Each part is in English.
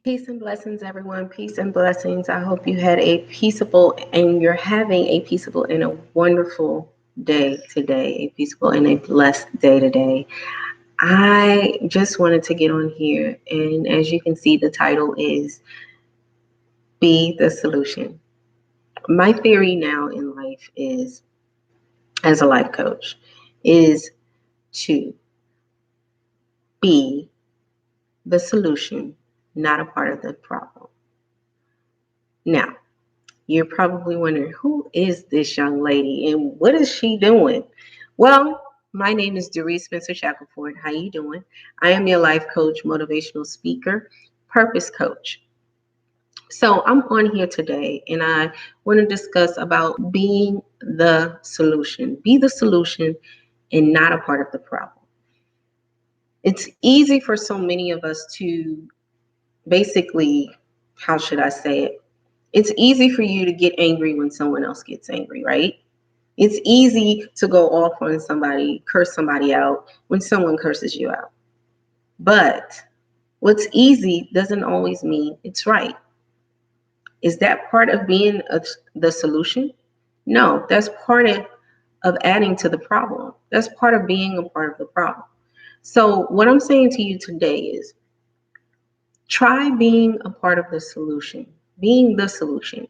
Peace and blessings, everyone. Peace and blessings. I hope you had a peaceable and you're having a peaceable and a wonderful day today, a peaceful and a blessed day today. I just wanted to get on here, and as you can see, the title is Be the Solution. My theory now in life is, as a life coach, is to be the solution, not a part of the problem. Now, you're probably wondering, who is this young lady and what is she doing? Well, my name is Dearice Shackelford. How you doing? I am your life coach, motivational speaker, purpose coach. So I'm on here today and I want to discuss about being the solution. Be the solution and not a part of the problem. It's easy for so many of us to basically, how should I say it? It's easy for you to get angry when someone else gets angry, right? It's easy to go off on somebody, curse somebody out when someone curses you out. But what's easy doesn't always mean it's right. Is that part of being the solution? No, that's part of adding to the problem. That's part of being a part of the problem. So, what I'm saying to you today is try being a part of the solution, being the solution.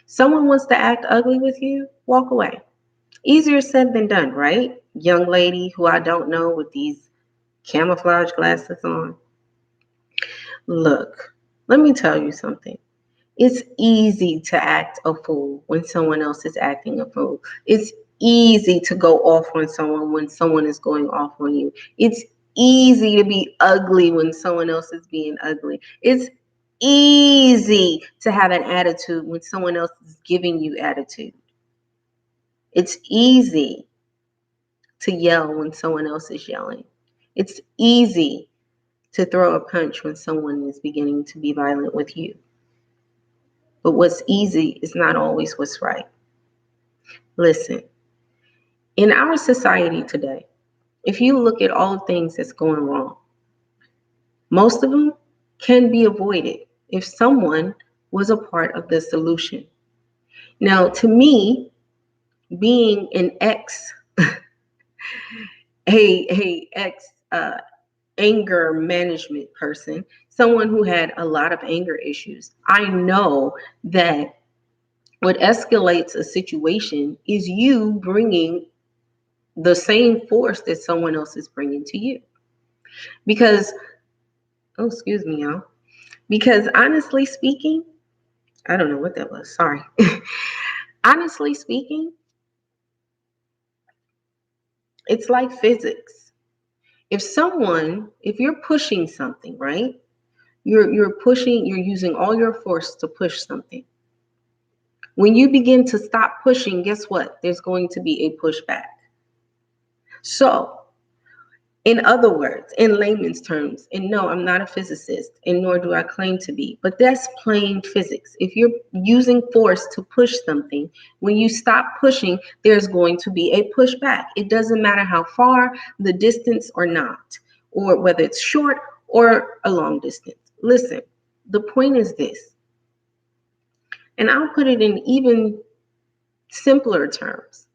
Someone wants to act ugly with you, walk away. Easier said than done, right? Young lady who I don't know with these camouflage glasses on. Look, let me tell you something. It's easy to act a fool when someone else is acting a fool. It's easy to go off on someone when someone is going off on you. It's easy to be ugly when someone else is being ugly. It's easy to have an attitude when someone else is giving you attitude. It's easy to yell when someone else is yelling. It's easy to throw a punch when someone is beginning to be violent with you. But what's easy is not always what's right. Listen, in our society today, if you look at all the things that's going wrong, most of them can be avoided if someone was a part of the solution. Now, to me, being an ex, ex anger management person, someone who had a lot of anger issues, I know that what escalates a situation is you bringing the same force that someone else is bringing to you. Because, oh, excuse me, y'all. Because honestly speaking, I don't know what that was. Sorry. Honestly speaking, it's like physics. If you're pushing something, right? You're using all your force to push something. When you begin to stop pushing, guess what? There's going to be a pushback. So, in other words, in layman's terms, and no, I'm not a physicist, and nor do I claim to be, but that's plain physics. If you're using force to push something, when you stop pushing, there's going to be a pushback. It doesn't matter how far the distance or not, or whether it's short or a long distance. Listen, the point is this, and I'll put it in even simpler terms.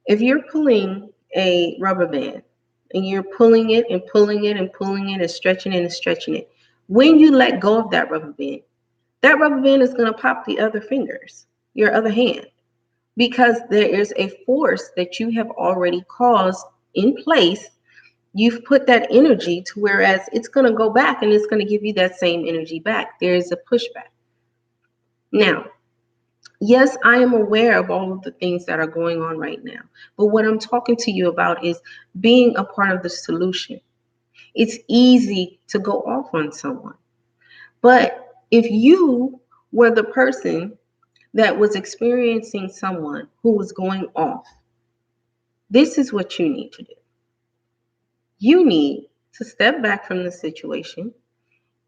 If you're pulling a rubber band and you're pulling it and pulling it and pulling it and stretching it and stretching it, when you let go of that rubber band is going to pop the other fingers, your other hand, because there is a force that you have already caused in place. You've put that energy to whereas it's going to go back and it's going to give you that same energy back. There is a pushback. Now, yes, I am aware of all of the things that are going on right now. But what I'm talking to you about is being a part of the solution. It's easy to go off on someone. But if you were the person that was experiencing someone who was going off, this is what you need to do. You need to step back from the situation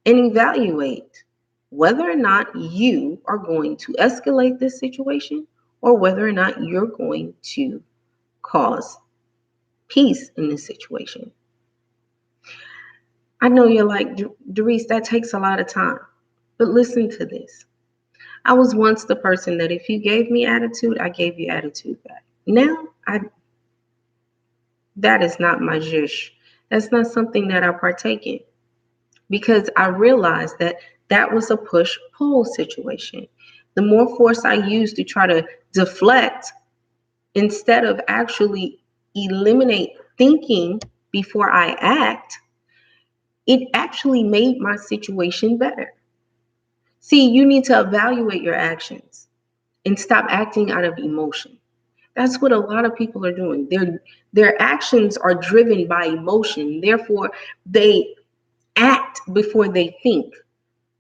and evaluate whether or not you are going to escalate this situation or whether or not you're going to cause peace in this situation. I know you're like, Dearice, that takes a lot of time. But listen to this. I was once the person that if you gave me attitude, I gave you attitude back. Now, that is not my zhish. That's not something that I partake in because I realized that that was a push-pull situation. The more force I used to try to deflect instead of actually eliminate thinking before I act, it actually made my situation better. See, you need to evaluate your actions and stop acting out of emotion. That's what a lot of people are doing. Their actions are driven by emotion. Therefore, they act before they think.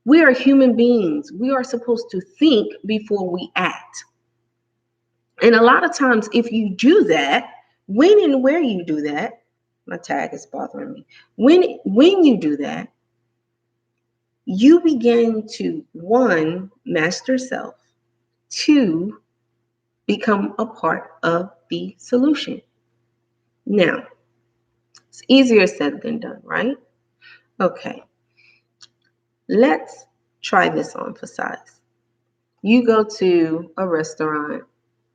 We are human beings. We are supposed to think before we act. And a lot of times, if you do that, when and where you do that, my tag is bothering me. When you do that, you begin to, one, master self, two, become a part of the solution. Now, it's easier said than done, right? Okay, let's try this on for size. You go to a restaurant.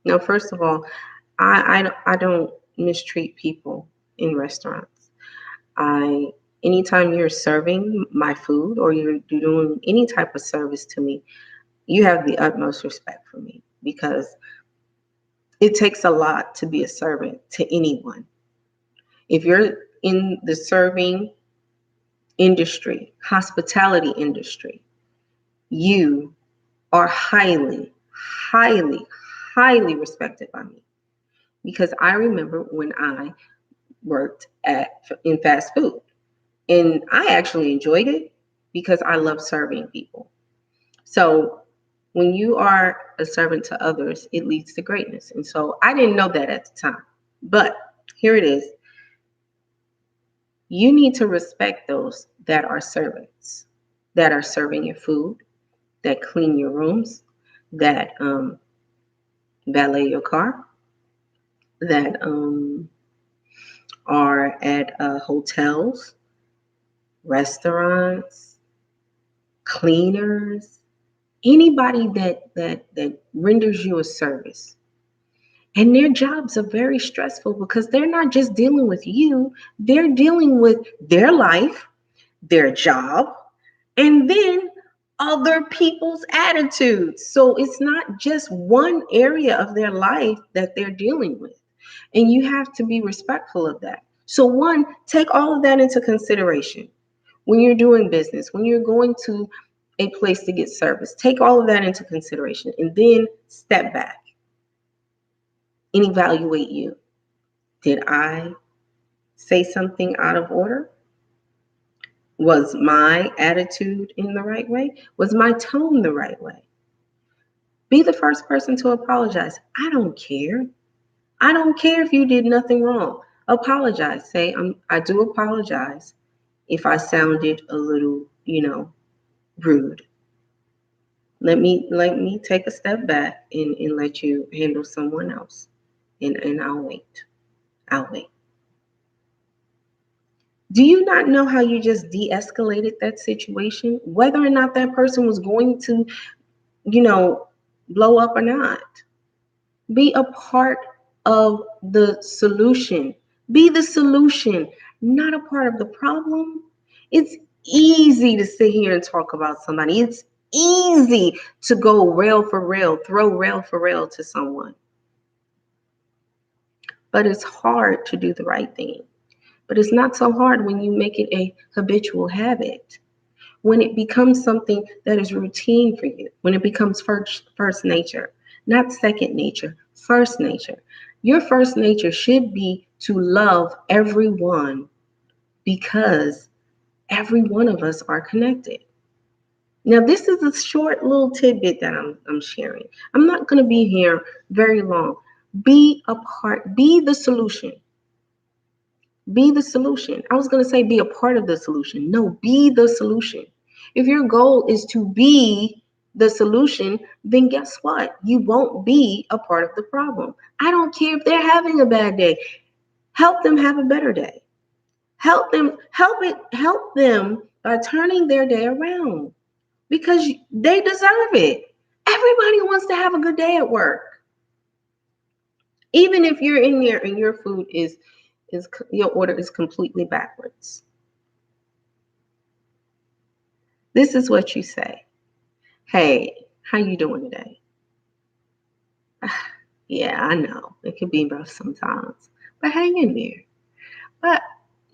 Now, first of all, I don't mistreat people in restaurants. Anytime you're serving my food or you're doing any type of service to me, you have the utmost respect for me because it takes a lot to be a servant to anyone. If you're in the serving industry, hospitality industry, you are highly, highly, highly respected by me. Because I remember when I worked in fast food, and I actually enjoyed it because I love serving people. So when you are a servant to others, it leads to greatness. And so I didn't know that at the time. But here it is. You need to respect those that are servants, that are serving your food, that clean your rooms, that valet your car, that are at hotels, restaurants, cleaners, anybody that renders you a service. And their jobs are very stressful because they're not just dealing with you, they're dealing with their life, their job, and then other people's attitudes. So it's not just one area of their life that they're dealing with. And you have to be respectful of that. So, one, take all of that into consideration when you're doing business, when you're going to a place to get service. Take all of that into consideration and then step back and evaluate you. Did I say something out of order? Was my attitude in the right way? Was my tone the right way? Be the first person to apologize. I don't care. I don't care if you did nothing wrong. Apologize. Say, I do apologize if I sounded a little, rude. Let me take a step back and let you handle someone else. And I'll wait. I'll wait. Do you not know how you just de-escalated that situation? Whether or not that person was going to, blow up or not. Be a part of the solution. Be the solution, not a part of the problem. It's easy to sit here and talk about somebody. It's easy to go rail for rail, throw rail for rail to someone. But it's hard to do the right thing. But it's not so hard when you make it a habitual habit. When it becomes something that is routine for you, when it becomes first nature, not second nature, first nature. Your first nature should be to love everyone because every one of us are connected. Now, this is a short little tidbit that I'm sharing. I'm not going to be here very long. Be the solution. Be the solution. I was going to say be a part of the solution. No, be the solution. If your goal is to be the solution, then guess what? You won't be a part of the problem. I don't care if they're having a bad day. Help them have a better day. Help them by turning their day around because they deserve it. Everybody wants to have a good day at work. Even if you're in there and your food is your order is completely backwards. This is what you say. Hey, how you doing today? Yeah, I know. It can be rough sometimes. But hang in there. But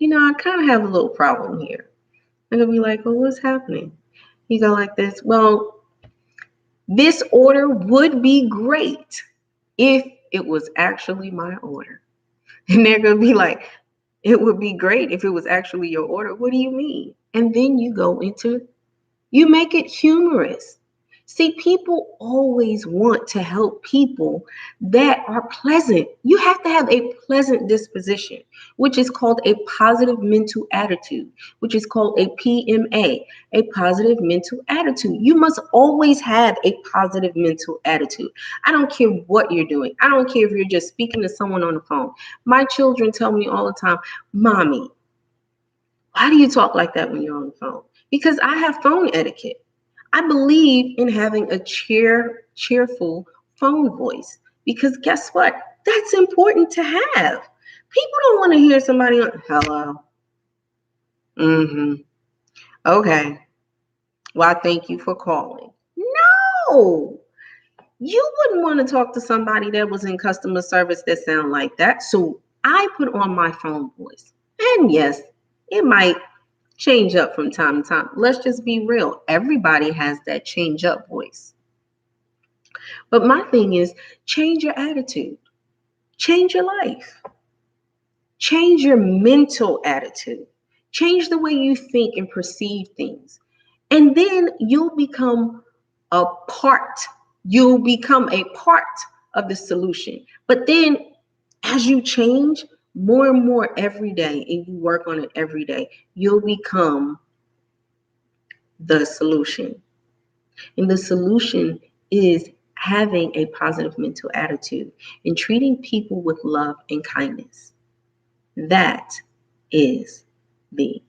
I kind of have a little problem here. I'm gonna be like, well, what's happening? You go like this. Well, this order would be great if it was actually my order. And they're going to be like, it would be great if it was actually your order. What do you mean? And then you make it humorous. See, people always want to help people that are pleasant. You have to have a pleasant disposition, which is called a positive mental attitude, which is called a PMA, a positive mental attitude. You must always have a positive mental attitude. I don't care what you're doing. I don't care if you're just speaking to someone on the phone. My children tell me all the time, Mommy, why do you talk like that when you're on the phone? Because I have phone etiquette. I believe in having a cheerful phone voice because guess what? That's important to have. People don't want to hear somebody on, hello. Mm-hmm. Okay. Well, thank you for calling. No, you wouldn't want to talk to somebody that was in customer service that sound like that. So I put on my phone voice. And yes, it might change up from time to time. Let's just be real. Everybody has that change up voice. But my thing is change your attitude, change your life, change your mental attitude, change the way you think and perceive things. And then you'll become a part of the solution. But then as you change more and more every day and you work on it every day, you'll become the solution. And the solution is having a positive mental attitude and treating people with love and kindness. That is the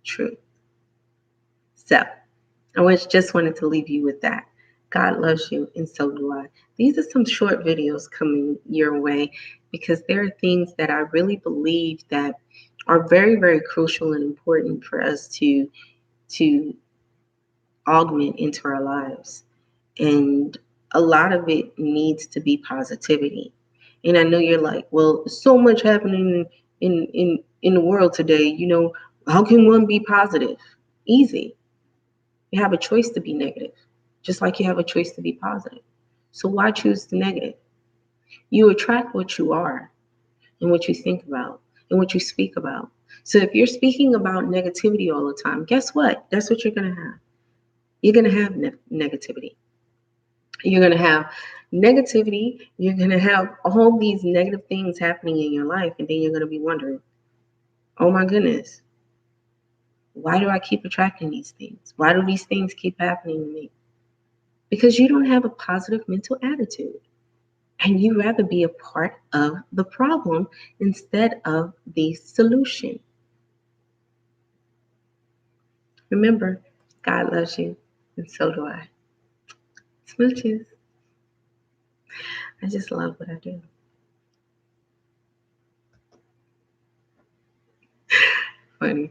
truth. So just wanted to leave you with that. God loves you, and so do I. These are some short videos coming your way because there are things that I really believe that are very, very crucial and important for us to augment into our lives. And a lot of it needs to be positivity. And I know you're like, well, so much happening in the world today, how can one be positive? Easy. You have a choice to be negative, just like you have a choice to be positive. So why choose the negative? You attract what you are and what you think about and what you speak about. So if you're speaking about negativity all the time, guess what? That's what you're going to have. You're going to have negativity. You're going to have negativity. You're going to have all these negative things happening in your life. And then you're going to be wondering, oh my goodness, why do I keep attracting these things? Why do these things keep happening to me? Because you don't have a positive mental attitude. And you rather be a part of the problem instead of the solution. Remember, God loves you, and so do I. Smooches. I just love what I do. Funny.